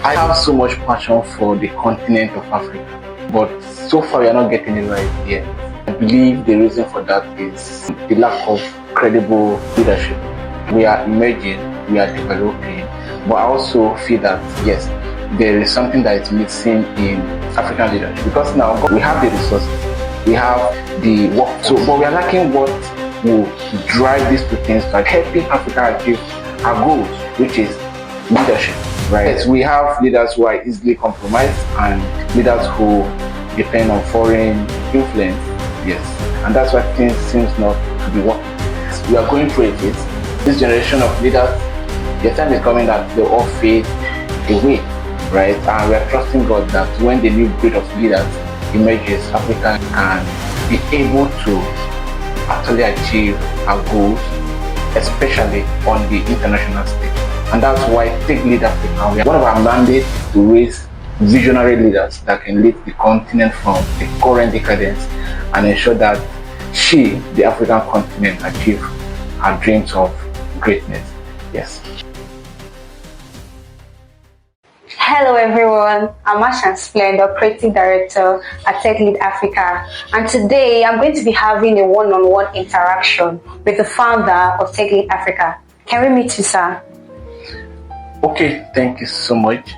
I have so much passion for the continent of Africa, but so far we are not getting it right yet. I believe the reason for that is the lack of credible leadership. We are emerging, we are developing, but I also feel that yes, there is something that is missing in African leadership, because now we have the resources, we have the work, but we are lacking what will drive these two things, like helping Africa achieve our goals, which is leadership. Right. Yes, we have leaders who are easily compromised and leaders who depend on foreign influence. Yes, and that's why things seems not to be working. We are going through a phase. This generation of leaders, the time is coming that they all fade away, right? And we are trusting God that when the new breed of leaders emerges, Africa can be able to actually achieve our goals, especially on the international stage. And that's why Take Lead Africa, one of our mandates is to raise visionary leaders that can lead the continent from the current decadence and ensure that the African continent, achieve her dreams of greatness. Yes. Hello everyone, I'm Ashan Splendor, Creative Director at Take Lead Africa, and today I'm going to be having a one-on-one interaction with the founder of Take Lead Africa. Can we meet you, sir? Okay, thank you so much.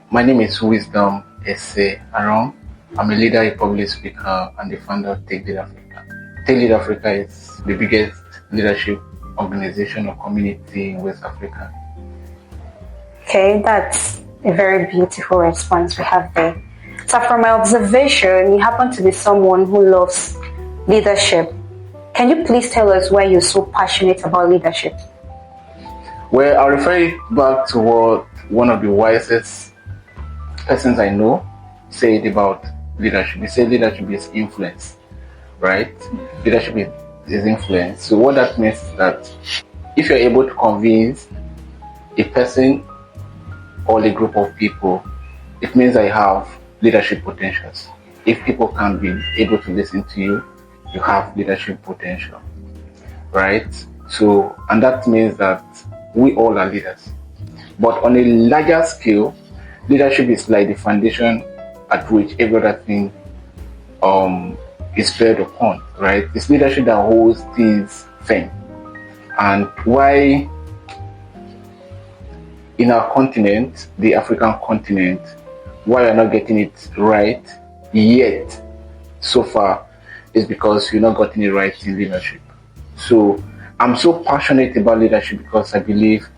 My name is Wisdom Ese Aron. I'm a leader, a public speaker, and the founder of Take Lead Africa. Take Lead Africa is the biggest leadership organization or community in West Africa. Okay, that's a very beautiful response we have there. So from my observation, you happen to be someone who loves leadership. Can you please tell us why you're so passionate about leadership? Well, I'll refer it back to what one of the wisest persons I know said about leadership. He said leadership is influence, right? Leadership is influence. So what that means is that if you're able to convince a person or a group of people, it means that you have leadership potentials. If people can be able to listen to you, you have leadership potential, right? So, and that means that we all are leaders. But on a larger scale, leadership is like the foundation at which every other thing is built upon, right? It's leadership that holds things firm. And why in our continent, the African continent, why we're not getting it right yet so far is because we're not getting it right in leadership. So I'm so passionate about leadership because I believe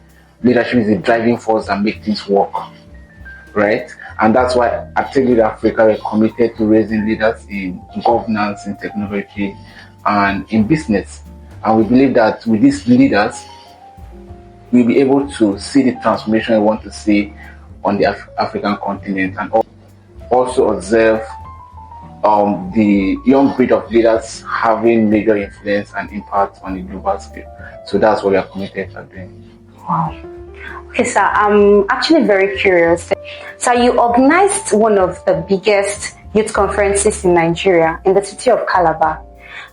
leadership is the driving force that makes things work, right? And that's why at Take Lead Africa, we're committed to raising leaders in governance, in technology, and in business. And we believe that with these leaders, we'll be able to see the transformation we want to see on the African continent, and also observe the young breed of leaders having major influence and impact on the global scale. So that's what we are committed to doing. Wow. Okay, sir, I'm actually very curious. So you organized one of the biggest youth conferences in Nigeria, in the city of Calabar.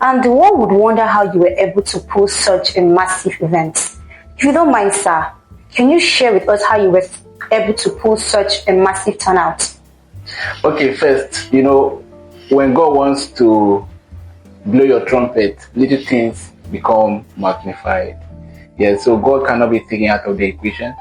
And one would wonder how you were able to pull such a massive event. If you don't mind, sir, can you share with us how you were able to pull such a massive turnout? Okay, first, when God wants to blow your trumpet, little things become magnified. Yeah, so God cannot be taken out of the equation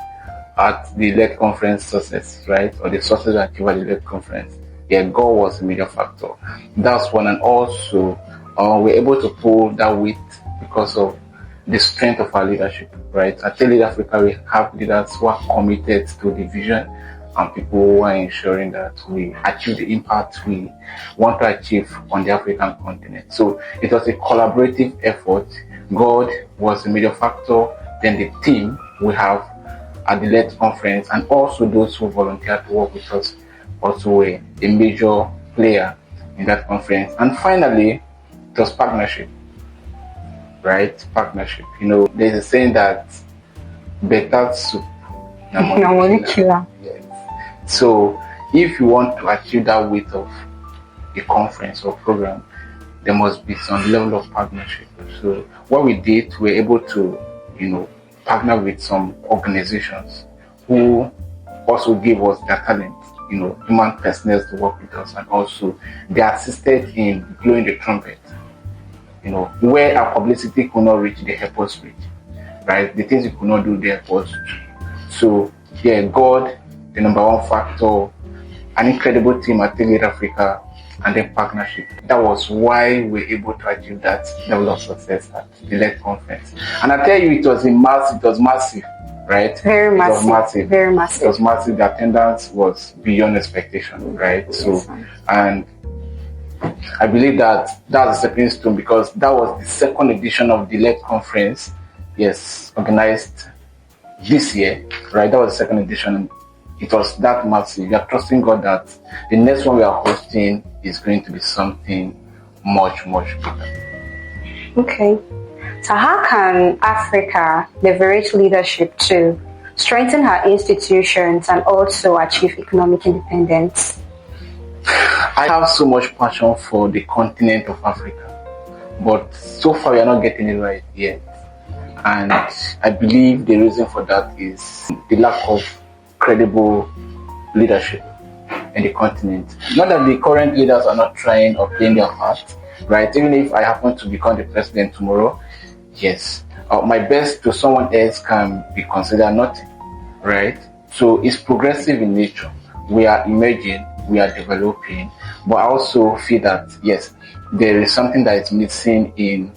at the LED conference success, right? Or the success achieved at the LED conference. Yeah, God was a major factor. That's one. And also, we're able to pull that weight because of the strength of our leadership, right? At Take Lead Africa, we have leaders who are committed to the vision and people who are ensuring that we achieve the impact we want to achieve on the African continent. So it was a collaborative effort. God was a major factor, then the team we have at the LED conference, and also those who volunteered to work with us also were a major player in that conference. And finally, it was partnership, right? Partnership. There's a saying that better soup, no money killer. Yes. So if you want to achieve that weight of a conference or program, there must be some level of partnership. So what we did, we were able to, partner with some organizations who also gave us their talent, human personnel to work with us, and also they assisted in blowing the trumpet. Where our publicity could not reach, they help us reach. Right? The things we could not do, they help us do. So, yeah, God, the number one factor, an incredible team at Take Africa, and then partnership. That was why we were able to achieve that level of success at the LED conference. And I tell you, it was massive, right? Very massive. It was massive. Very massive. It was massive. The attendance was beyond expectation, right? Yes. So, and I believe that's a stepping stone, because that was the second edition of the LED conference, yes, organized this year, right? That was the second edition. It was that massive. We are trusting God that the next one we are hosting is going to be something much bigger. Okay. So how can Africa leverage leadership to strengthen her institutions and also achieve economic independence? I have so much passion for the continent of Africa, but so far we are not getting it right yet. And I believe the reason for that is the lack of credible leadership in the continent. Not that the current leaders are not trying or playing their part, right? Even if I happen to become the president tomorrow, yes, my best to someone else can be considered nothing, right? So it's progressive in nature. We are emerging, we are developing, but I also feel that, yes, there is something that is missing in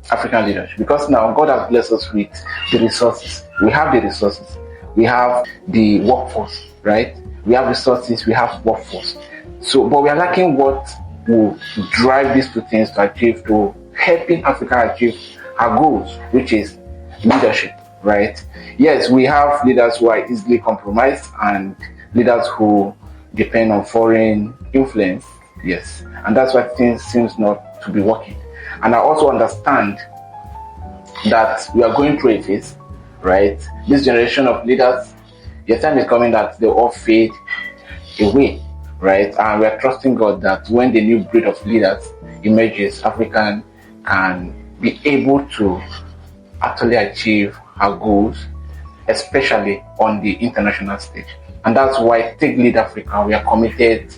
African leadership, because now God has blessed us with the resources. We have the resources. We have the workforce, right? We have resources, we have workforce. So, but we are lacking what will drive these two things to helping Africa achieve our goals, which is leadership, right? Yes, we have leaders who are easily compromised and leaders who depend on foreign influence, yes. And that's why things seems not to be working. And I also understand that we are going through a phase, right? This generation of leaders, the time is coming that they all fade away, right? And we are trusting God that when the new breed of leaders emerges, Africa can be able to actually achieve our goals, especially on the international stage. And that's why Take Lead Africa, we are committed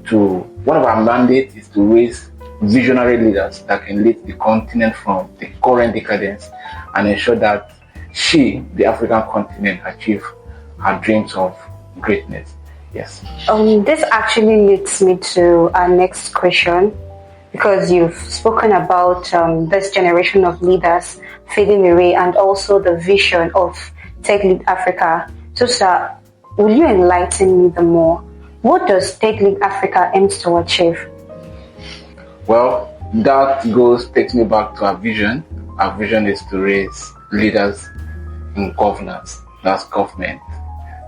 to, one of our mandates is to raise visionary leaders that can lead the continent from the current decadence and ensure that the African continent, achieve her dreams of greatness. Yes. This actually leads me to our next question, because you've spoken about this generation of leaders fading away and also the vision of Take Lead Africa. So, sir, will you enlighten me the more? What does Take Lead Africa aims to achieve? Well, that takes me back to our vision. Our vision is to raise leaders in governance, that's government,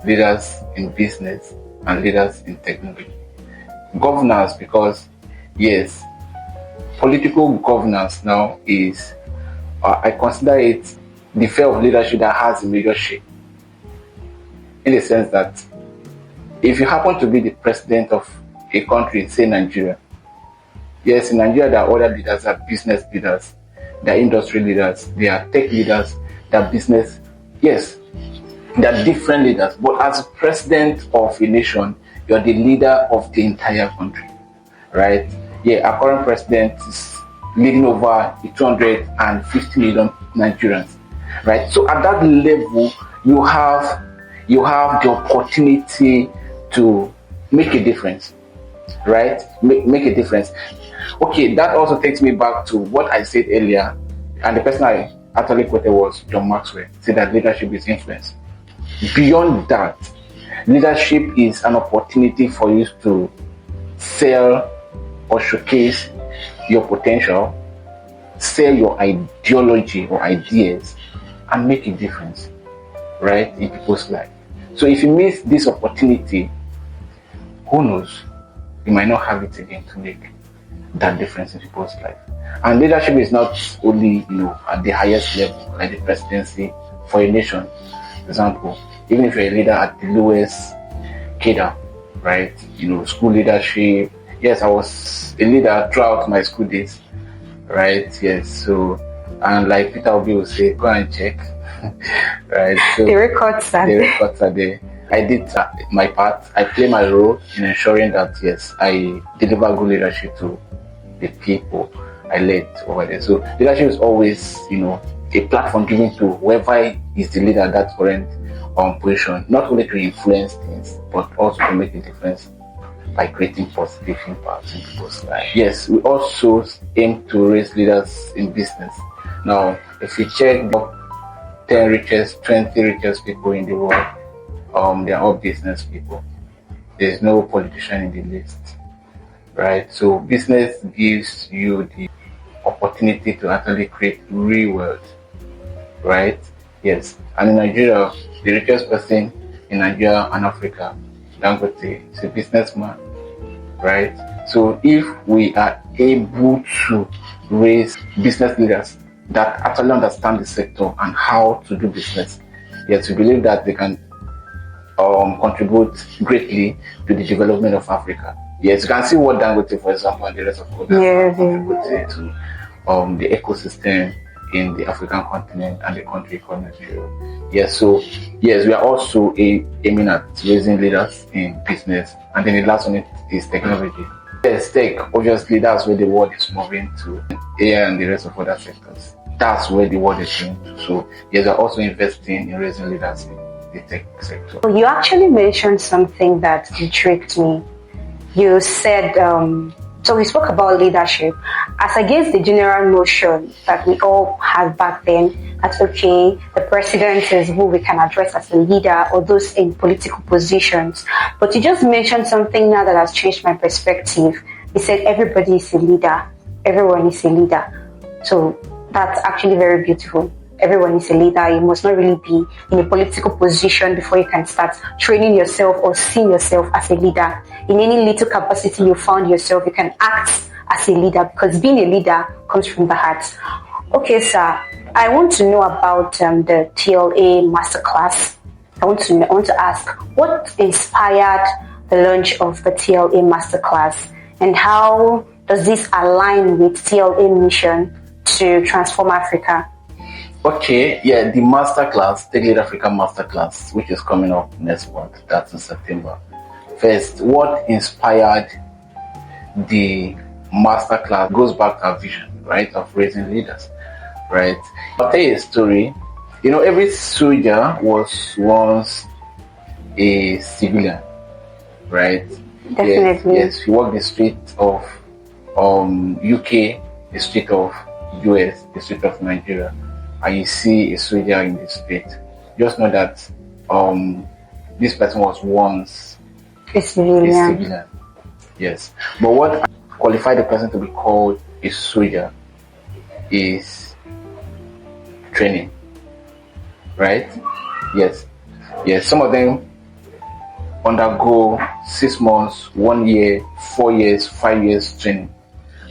leaders in business, and leaders in technology. Governance, because yes, political governance now is, I consider it the fear of leadership that has a major shape. In the sense that if you happen to be the president of a country, say Nigeria, yes, in Nigeria there are other leaders, there are business leaders, there are industry leaders, there are tech leaders, there are business, yes, there are different leaders. But as president of a nation, you're the leader of the entire country, right? Yeah, our current president is leading over 250 million Nigerians, right? So at that level, you have the opportunity to make a difference, right? Make a difference. Okay, that also takes me back to what I said earlier, and the person I actually quoted was John Maxwell, said that leadership is influence. Beyond that, leadership is an opportunity for you to sell or showcase your potential, sell your ideology or ideas, and make a difference, right, in people's life. So if you miss this opportunity, who knows, you might not have it again to make that difference in people's life. And leadership is not only, at the highest level, like the presidency for a nation. For example, even if you're a leader at the lowest cadre, right? School leadership. Yes, I was a leader throughout my school days, right? Yes, so, and like Peter Obi will say, go and check, right? So the records are there. I did my part. I play my role in ensuring that yes, I deliver good leadership to the people I led over there. So leadership is always, a platform given to whoever is the leader at that current position, not only to influence things, but also to make a difference by creating positive impact in people's lives. Yes, we also aim to raise leaders in business. Now, if you check the 10 richest, 20 richest people in the world, they are all business people. There's no politician in the list, right? So business gives you the opportunity to actually create real wealth, right? Yes. And in Nigeria, the richest person in Nigeria and Africa, Dangote, is a businessman, right? So if we are able to raise business leaders that actually understand the sector and how to do business, yes, we believe that they can contribute greatly to the development of Africa. Yes, you can see what Dangote, for example, and the rest of others contribute to the ecosystem in the African continent and the country called Nigeria. Yes, so yes, we are also aiming at raising leaders in business, and then the last one is technology. Yes, tech. Obviously, that's where the world is moving to. AI and the rest of other sectors. That's where the world is going to. So yes, we are also investing in raising leaders in the tech sector. You actually mentioned something that intrigued me. You said, so we spoke about leadership as against the general notion that we all had back then, that okay, the president is who we can address as a leader or those in political positions. But you just mentioned something now that has changed my perspective. You said everybody is a leader. Everyone is a leader. So that's actually very beautiful. Everyone is a leader. You must not really be in a political position before you can start training yourself or seeing yourself as a leader. In any little capacity you found yourself, you can act as a leader, because being a leader comes from the heart. Okay, sir, I want to know about the TLA Masterclass. I want to ask, what inspired the launch of the TLA Masterclass, and how does this align with TLA mission to transform Africa? Okay, yeah, the masterclass, Take Lead Africa Masterclass, which is coming up next month, that's in September. First, what inspired the masterclass goes back to our vision, right, of raising leaders, right? I'll tell you a story. Every soldier was once a civilian, right? Definitely. Yes, you walk the street of UK, the street of US, the street of Nigeria, and you see a soldier in the street. Just know that this person was once a civilian. Yes. But what qualified the person to be called a soldier is training. Right? Yes. Yes. Some of them undergo 6 months, 1 year, 4 years, 5 years training.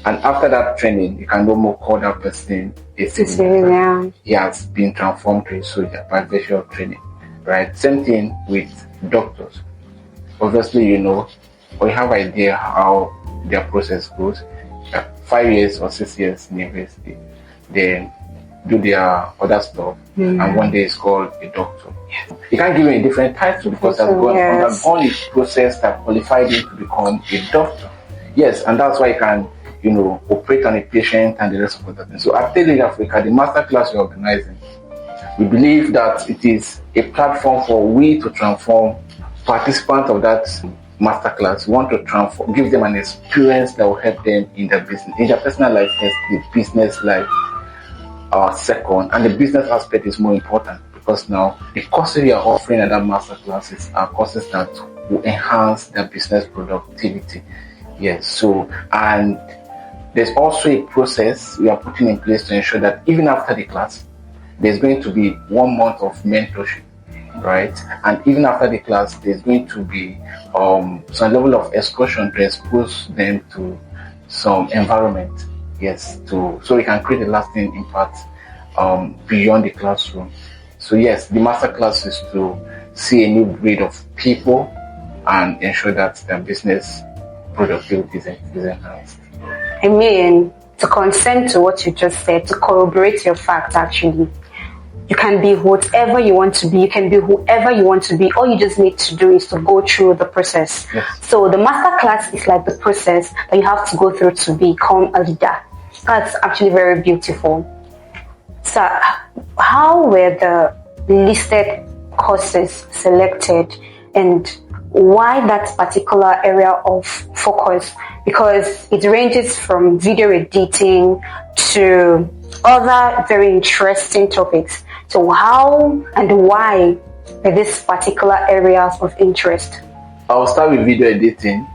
And after that training, you can no more call that person a civilian. He has been transformed to a soldier by virtue of training. Right? Same thing with doctors. Obviously, or you have idea how their process goes. 5 years or 6 years in university, then do their other stuff, and one day it's called a doctor. Yes. You can't give him a different title because they've undergone a process that qualified him to become a doctor. Yes, and that's why you can, operate on a patient and the rest of the things. So at Take Lead Africa, the masterclass we're organizing, we believe that it is a platform for we to transform participants of that masterclass. We want to transform, give them an experience that will help them in their business, in their personal life first, the business life second, and the business aspect is more important, because now the courses we are offering at that masterclasses are courses that will enhance their business productivity. Yes, so, and there's also a process we are putting in place to ensure that even after the class, there's going to be 1 month of mentorship, right? And even after the class, there's going to be some level of excursion to expose them to some environment, yes, so we can create a lasting impact beyond the classroom. So yes, the masterclass is to see a new breed of people and ensure that their business productivity is enhanced. I mean, to consent to what you just said, to corroborate your fact actually, You can be whatever you want to be. You can be whoever you want to be. All you just need to do is to go through the process. Yes. So the master class is like the process that you have to go through to become a leader. That's actually very beautiful. So how were the listed courses selected, and why that particular area of focus? Because it ranges from video editing to other very interesting topics. So how and why are these particular areas of interest? I'll start with video editing,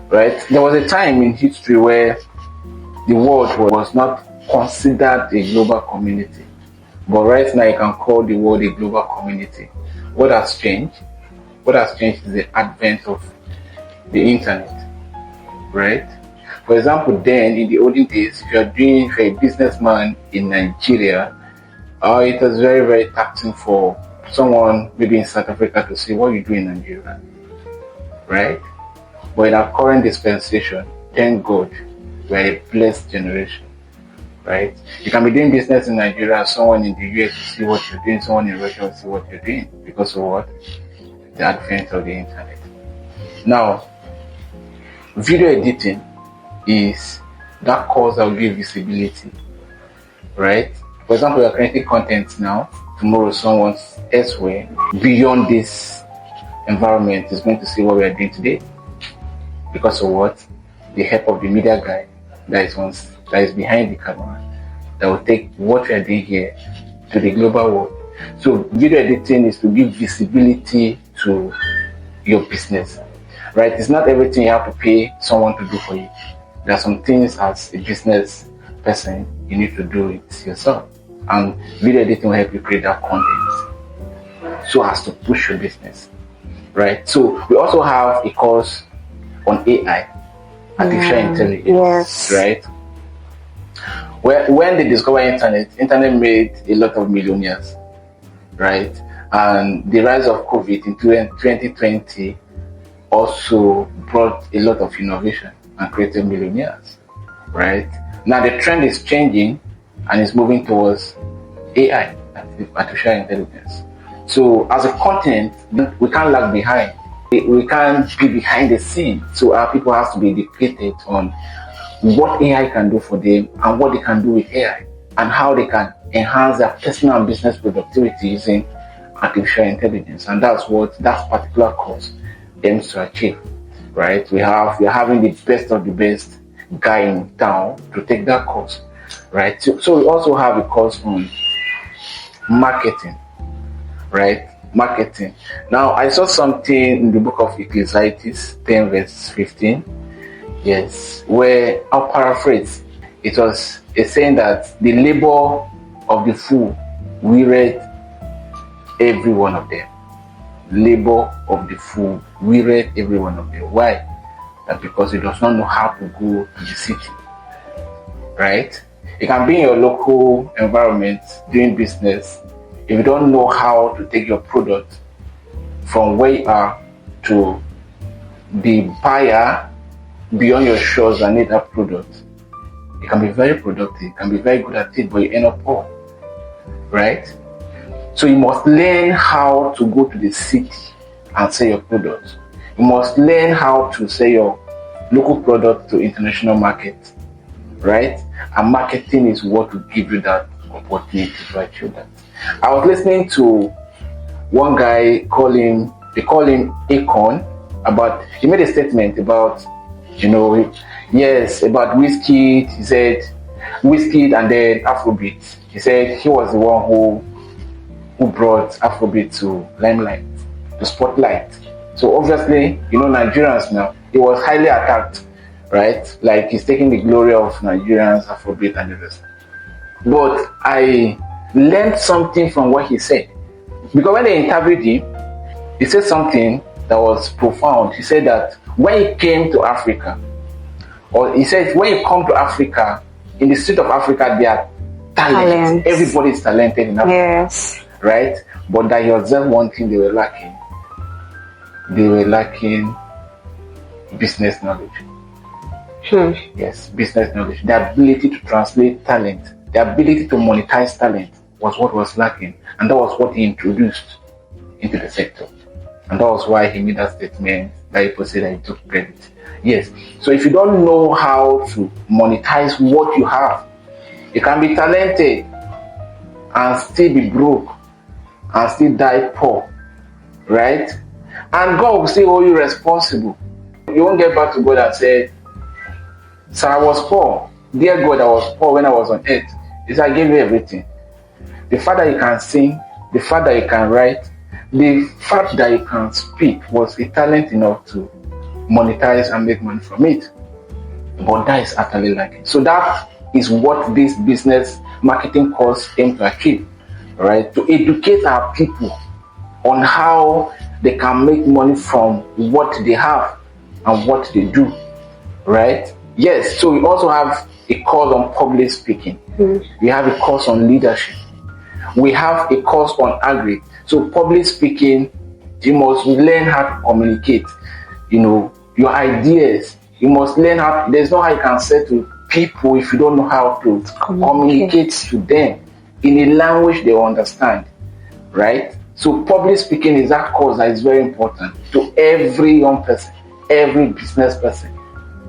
right? There was a time in history where the world was not considered a global community. But right now you can call the world a global community. What has changed? What has changed is the advent of the internet, right? For example, then in the olden days, if you're a businessman in Nigeria, it was very, very taxing for someone maybe in South Africa to say, what you do in Nigeria, right? But in our current dispensation, thank God, we're a blessed generation, right? You can be doing business in Nigeria, someone in the US will see what you're doing, someone in Russia will see what you're doing, because of what? The advent of the internet. Now, video editing is that course that will give visibility, right? For example, you're creating content now, tomorrow someone elsewhere beyond this environment is going to see what we are doing today, because of what? The help of the media guy that is behind the camera, that will take what we are doing here to the global world. So video editing is to give visibility to your business, right? It's not everything you have to pay someone to do for you. There are some things as a business person you need to do it yourself, and video editing will help you create that content so as to push your business, right? So we also have a course on AI, artificial intelligence, yes. right? When they discovered internet made a lot of millionaires, right? And the rise of COVID in 2020 also brought a lot of innovation and created millionaires, right? Now the trend is changing and it's moving towards AI, artificial intelligence. So as a content, we can't lag behind. We can't be behind the scene. So our people have to be educated on what AI can do for them and what they can do with AI and how they can enhance their personal and business productivity using artificial intelligence. And that's what that particular course aims to achieve, right? We're having the best of the best guy in town to take that course, right? So we also have a course on marketing, right? Marketing. Now I saw something in the book of Ecclesiastes 10 verse 15, yes, where I'll paraphrase. It's saying that the labor of the fool wearied every one of them. Labor of the fool wearied every one of them. Why? That because he does not know how to go to the city, right? You can be in your local environment doing business. If you don't know how to take your product from where you are to the buyer beyond your shores that need that product, you can be very productive, you can be very good at it, but you end up poor, right? So you must learn how to go to the city and sell your product. You must learn how to sell your local product to international market, right? And marketing is what will give you that opportunity to achieve that. I was listening to one guy they call him Akon, he made a statement about, about whiskey. He said whiskey and then Afrobeat. He said he was the one who brought Afrobeat to limelight, to spotlight. So obviously, Nigerians now, he was highly attacked, right? Like he's taking the glory of Nigerians, Afrobeat and the rest. But I learned something from what he said. Because when they interviewed him, he said something that was profound. He said that when he came to Africa, or he said when you come to Africa, in the street of Africa, there are talent. Everybody is talented in Africa. Yes. Right? But that was just one thing they were lacking. They were lacking business knowledge. Yes, business knowledge. The ability to translate talent. The ability to monetize talent. was what was lacking, and that was what he introduced into the sector. And that was why he made that statement that people say that he took credit. Yes. So if you don't know how to monetize what you have, you can be talented and still be broke and still die poor, right? And God will still hold you responsible. You won't get back to God and say, "So I was poor. Dear God, I was poor when I was on earth. He said, I gave you everything. The fact that you can sing, the fact that you can write, the fact that you can speak was a talent enough to monetize and make money from it. But that is utterly lacking. So that is what this business marketing course aim to achieve, right? To educate our people on how they can make money from what they have and what they do, right? Yes, so we also have a course on public speaking. We have a course on leadership. We have a course on agri. So public speaking, you must learn how to communicate, your ideas. You must learn how, there's no how you can say to people if you don't know how to communicate to them in a language they understand, right? So public speaking is that course that is very important to every young person, every business person,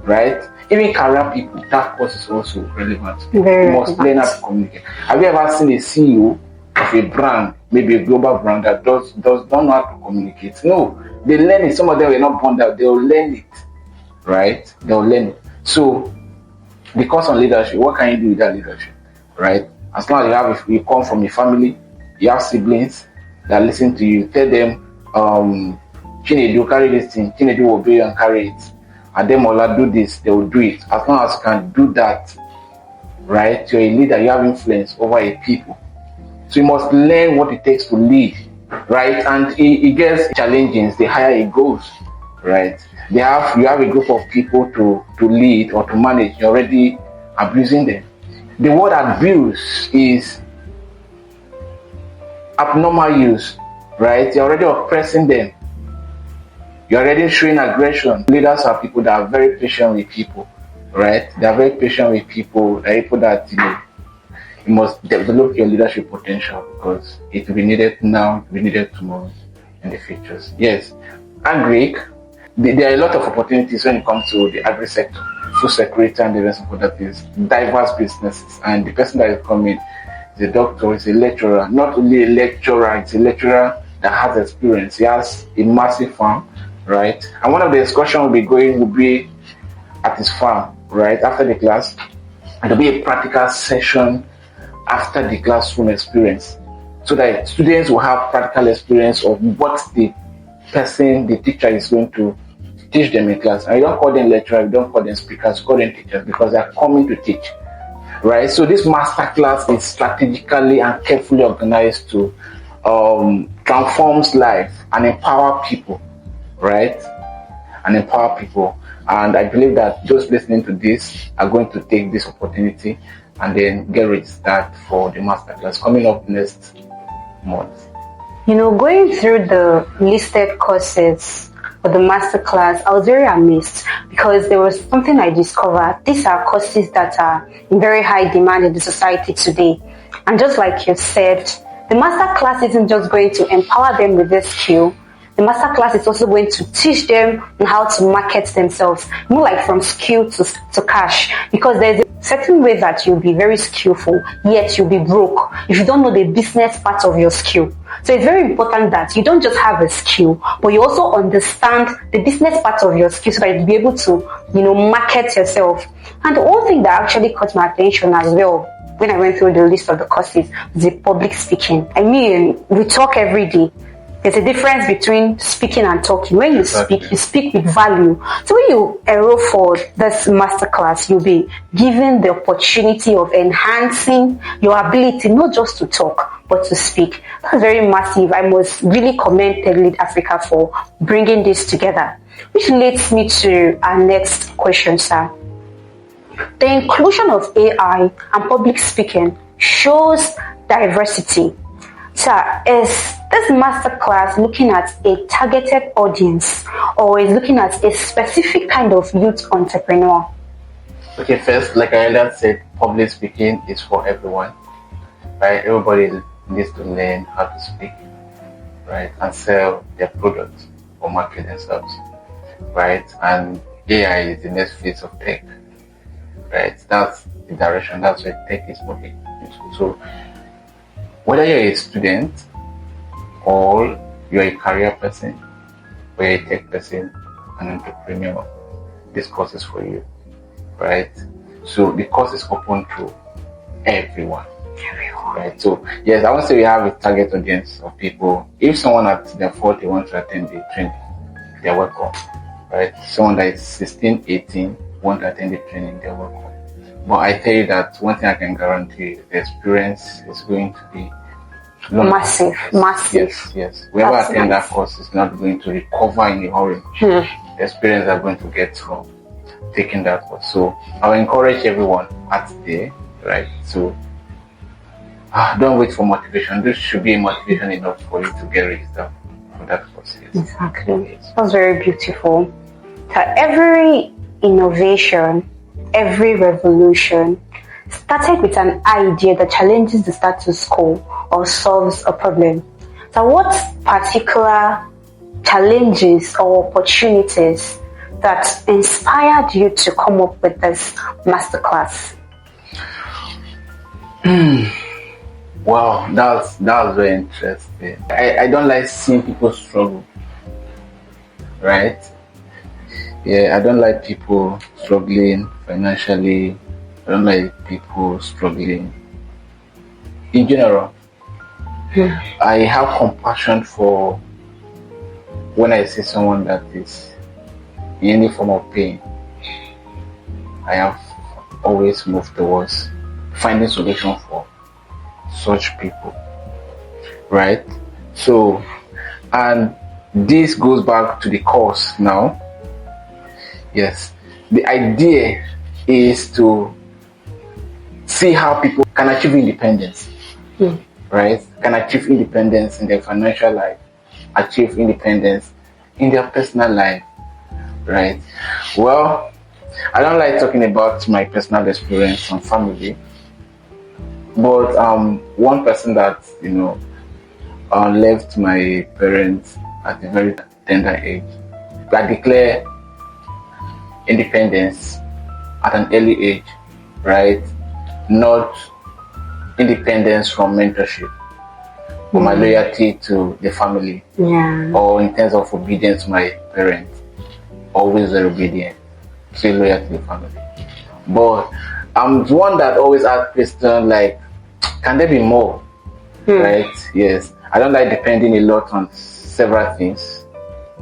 right? Even career people, that course is also relevant. You must learn how to communicate. Have you ever seen a CEO of a brand, maybe a global brand, that don't know how to communicate? No, they learn it. Some of them were not born that, they'll learn it, right? They'll learn it. So, the course on leadership, what can you do with that leadership, right? As long as if you come from a family, you have siblings that listen to you, tell them, Chinedu, carry this thing, Chinedu will obey you and carry it. And them all do this, they will do it. As long as you can do that, right? You're a leader, you have influence over a people. So you must learn what it takes to lead, right? And it gets challenging the higher it goes, right? You have a group of people to lead or to manage, you're already abusing them. The word abuse is abnormal use, right? You're already oppressing them. You're already showing aggression. Leaders are people that are very patient with people, right? They are very patient with people. They're people that, you must develop your leadership potential because it will be needed now, it will be needed tomorrow in the futures. Yes, agri, there are a lot of opportunities when it comes to the agri sector, food security and the rest of that is diverse businesses. And the person that is coming is a doctor, is a lecturer, not only a lecturer, it's a lecturer that has experience. He has a massive farm, right? And one of the excursions will be at his farm, right? After the class, and there'll be a practical session after the classroom experience, so that students will have practical experience of what the teacher is going to teach them in class. And you don't call them lecturers, you don't call them speakers, you call them teachers because they are coming to teach, right? So this master class is strategically and carefully organized to transforms life and empower people, right? And empower people. And I believe that those listening to this are going to take this opportunity and then get ready to start for the masterclass coming up next month. Going through the listed courses for the masterclass, I was very amazed because there was something I discovered. These are courses that are in very high demand in the society today. And just like you said, the masterclass isn't just going to empower them with this skill. The masterclass is also going to teach them on how to market themselves, more like from skill to cash, because there's a certain way that you'll be very skillful, yet you'll be broke if you don't know the business part of your skill. So it's very important that you don't just have a skill, but you also understand the business part of your skill so that you'll be able to, market yourself. And the one thing that actually caught my attention as well when I went through the list of the courses was the public speaking. I mean, we talk every day. There's a difference between speaking and talking. When you speak, you speak with value. So when you enroll for this masterclass, you'll be given the opportunity of enhancing your ability, not just to talk, but to speak. That's very massive. I must really commend Lead Africa for bringing this together. Which leads me to our next question, sir. The inclusion of AI and public speaking shows diversity. Sir, is this masterclass looking at a targeted audience or is looking at a specific kind of youth entrepreneur? Okay, first, like I earlier said, public speaking is for everyone. right? Everybody needs to learn how to speak, right, and sell their products or market themselves, right? And AI is the next phase of tech, right? That's the direction. That's where tech is moving into. So whether you're a student or you're a career person or you're a tech person, an entrepreneur, this course is for you, right? So the course is open to everyone. Right. So yes, I want to say we have a target audience of people. If someone at their 40 wants to attend the training, they're welcome. Right? Someone that is 16, 18 want to attend the training, they're welcome. But I tell you that one thing I can guarantee, the experience is going to be massive. Yes. Whoever attend that course is not going to recover in a hurry. The experience they're going to get from taking that course. So I will encourage everyone at there, right? So don't wait for motivation. This should be motivation enough for you to get registered for that course. Yes. Exactly. That was very beautiful. So every innovation, every revolution started with an idea that challenges the status quo or solves a problem. So what particular challenges or opportunities that inspired you to come up with this masterclass? Wow, that's very interesting. I don't like seeing people struggle, right? Yeah, I don't like people struggling financially. I don't like people struggling in general. I have compassion for when I see someone that is in any form of pain. I have always moved towards finding solution for such people, right? So, and this goes back to the course now. Yes, the idea is to see how people can achieve independence, right? Can achieve independence in their financial life, achieve independence in their personal life, right? Well, I don't like talking about my personal experience and family, but one person that left my parents at a very tender age, that declared independence at an early age, right? Not independence from mentorship, but my loyalty to the family, or in terms of obedience to my parents, always very obedient, still loyal to the family. But I'm the one that always asks questions like, can there be more? Right? Yes. I don't like depending a lot on several things,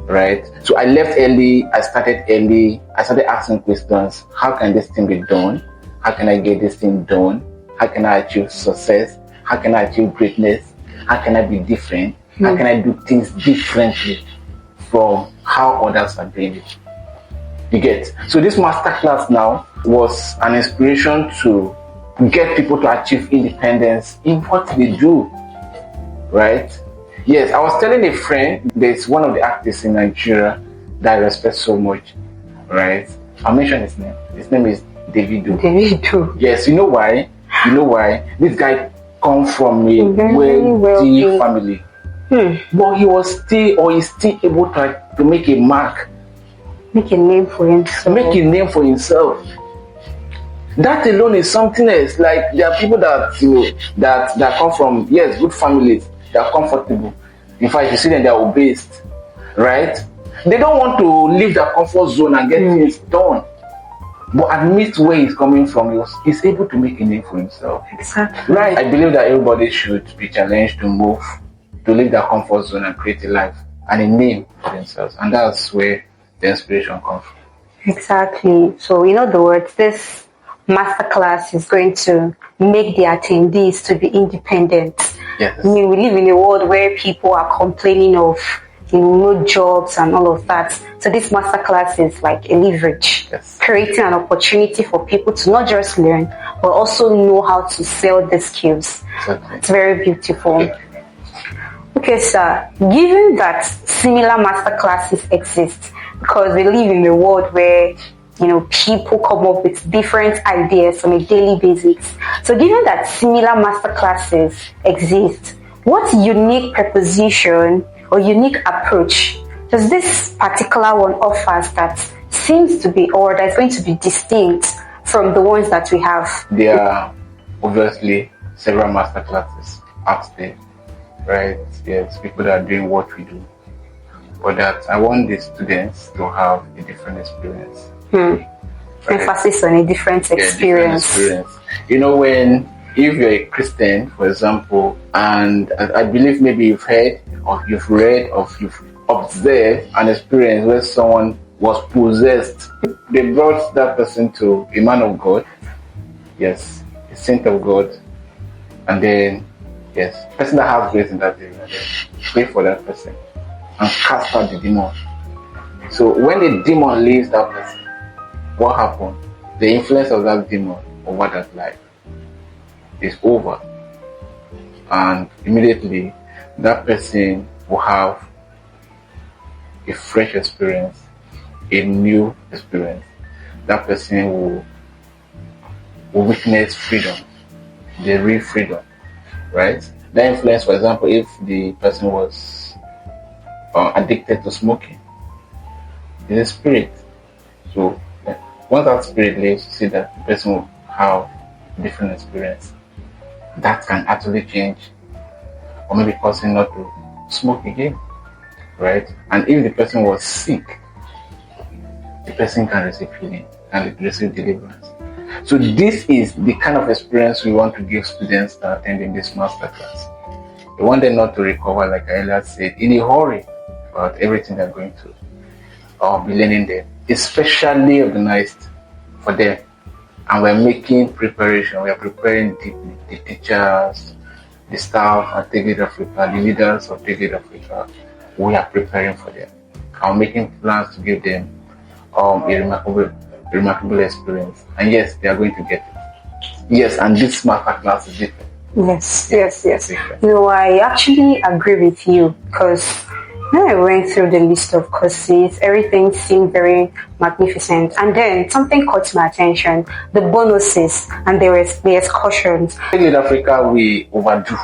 right? So I left early, I started early, I started asking questions. How can this thing be done? How can I get this thing done? How can I achieve success? How can I achieve greatness? How can I be different? How can I do things differently from how others are doing it? You get? So this masterclass now was an inspiration to get people to achieve independence in what they do, right? Yes, I was telling a friend, there's one of the artists in Nigeria that I respect so much, right? I'll mention his name. His name is Davido. Yes, you know why? This guy comes from a wealthy family. But he was is still able to make a mark. Make a name for himself. That alone is something else. Like, there are people that that come from good families, they are comfortable. In fact, you see them, they are obese, right? They don't want to leave their comfort zone and get things done. But amidst where he's coming from, he's able to make a name for himself. Exactly. Right. I believe that everybody should be challenged to move, to leave their comfort zone and create a life and a name for themselves. And that's where the inspiration comes from. Exactly. So, in other words, this masterclass is going to make the attendees to be independent. Yes. I mean, we live in a world where people are complaining of no jobs and all of that. So this masterclass is like a leverage, creating an opportunity for people to not just learn, but also know how to sell the skills. Exactly. It's very beautiful. Okay, sir, given that similar masterclasses exist, because we live in a world where people come up with different ideas on a daily basis. So given that similar master classes exist, what unique proposition or unique approach does this particular one offers that seems to be, or that's going to be distinct from the ones that we have? There are obviously several master classes out there, right? Yes, people that are doing what we do. But that I want the students to have a different experience. Right? Emphasis on a different experience. Different experience. If you're a Christian, for example, and I believe maybe you've heard or you've read or you've observed an experience where someone was possessed. They brought that person to a man of God, yes, a saint of God, and then, yes, person that has grace in that area, pray for that person and cast out the demon. So when the demon leaves that person, what happened? The influence of that demon over that life is over, and immediately that person will have a fresh experience, a new experience. That person will witness freedom, the real freedom, right? That influence, for example, if the person was addicted to smoking, is a spirit. So once that spirit leaves, you see that the person will have a different experience. That can actually change, or maybe cause him not to smoke again, right? And if the person was sick, the person can receive healing and receive deliverance. So this is the kind of experience we want to give students that are attending this masterclass. We want them not to recover, like I earlier said, in a hurry about everything they're going to be learning there. It's specially organized for them, and we're making preparation. We are preparing the teachers, the staff at Take Lead Africa, the leaders of Take Lead Africa. We are preparing for them. I'm making plans to give them a remarkable experience. And yes, they are going to get it. Yes, and this master class is different. Yes. I actually agree with you, because when I went through the list of courses, everything seemed very magnificent. And then something caught my attention, the bonuses and the excursions. In Africa, we overdo.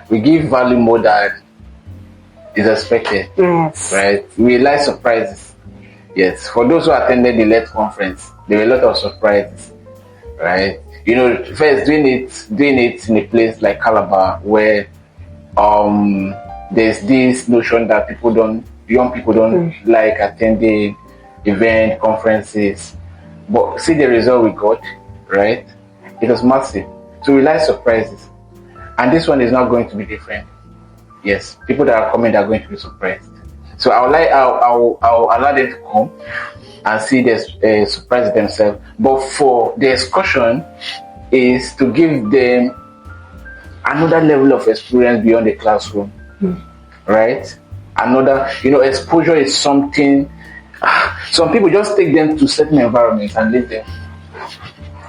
We give value more than is expected. Yes. Right? We like surprises. Yes. For those who attended the LET conference, there were a lot of surprises. Right? First doing it in a place like Calabar, where there's this notion that young people don't like attending event conferences, but see the result we got, right? It was massive. So we like surprises, and this one is not going to be different. Yes, people that are coming are going to be surprised. So I'll allow them to come and see the surprise themselves. But for the excursion is to give them another level of experience beyond the classroom. Right? Another, exposure is something. Some people just take them to certain environments and leave them.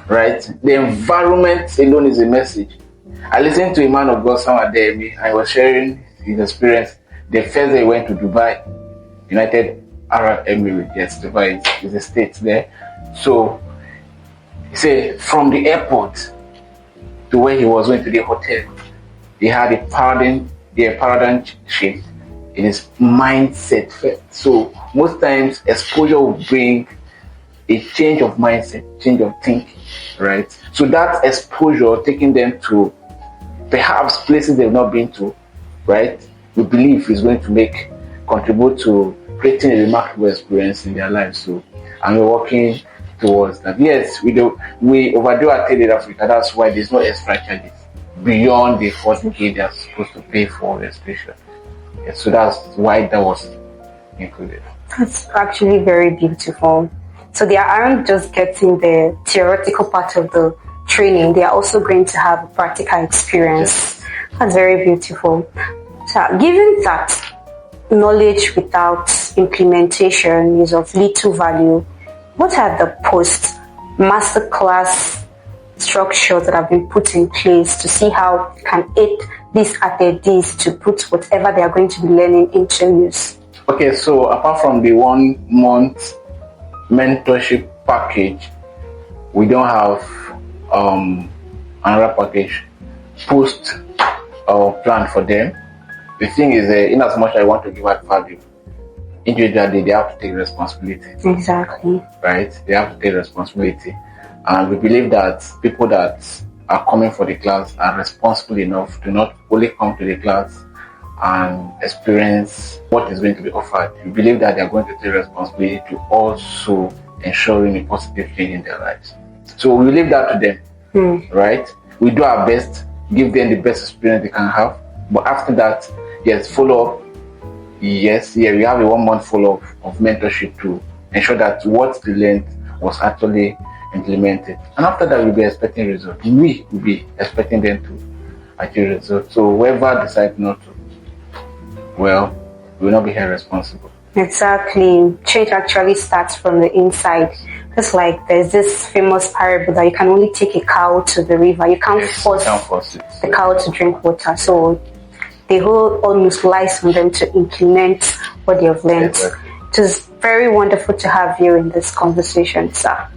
Right? The environment alone is a message. I listened to a man of God somewhere there. I was sharing his experience. The first day he went to Dubai, United Arab Emirates. Yes, Dubai is a state there. So he said from the airport to where he was going to the hotel, he had a paradigm shift in his mindset first. So most times exposure will bring a change of mindset, change of thinking, right? So that exposure taking them to perhaps places they've not been to, right? We believe is going to contribute to creating a remarkable experience in their lives. So, and we're working towards that. Yes, we overdo at Take Lead Africa. That's why there's no extra charges beyond the 40K they're supposed to pay for registration. Yes, so that's why that was included. That's actually very beautiful. So they aren't just getting the theoretical part of the training, they are also going to have a practical experience. Yes. That's very beautiful. So given that knowledge without implementation is of little value, what are the post-masterclass structures that have been put in place to see how you can aid these attendees to put whatever they are going to be learning into use? Okay, so apart from the 1 month mentorship package, we don't have another package post or plan for them. The thing is, in as much as I want to give out value, individually they have to take responsibility. Exactly. Right? They have to take responsibility. And we believe that people that are coming for the class are responsible enough to not only come to the class and experience what is going to be offered. We believe that they are going to take responsibility to also ensuring a positive change in their lives. So we leave that to them, right? We do our best, give them the best experience they can have. But after that, yes, follow up. Yes, we have a 1 month follow up of mentorship to ensure that what they learned was actually implemented. And after that, we'll be expecting results. We will be expecting them to achieve results. So whoever decides not to, well, we will not be held responsible. Exactly. Change actually starts from the inside. Just like there's this famous parable that you can only take a cow to the river. You can't force the cow to drink water. So the whole almost lies on them to implement what they have learned. Exactly. It is very wonderful to have you in this conversation, sir.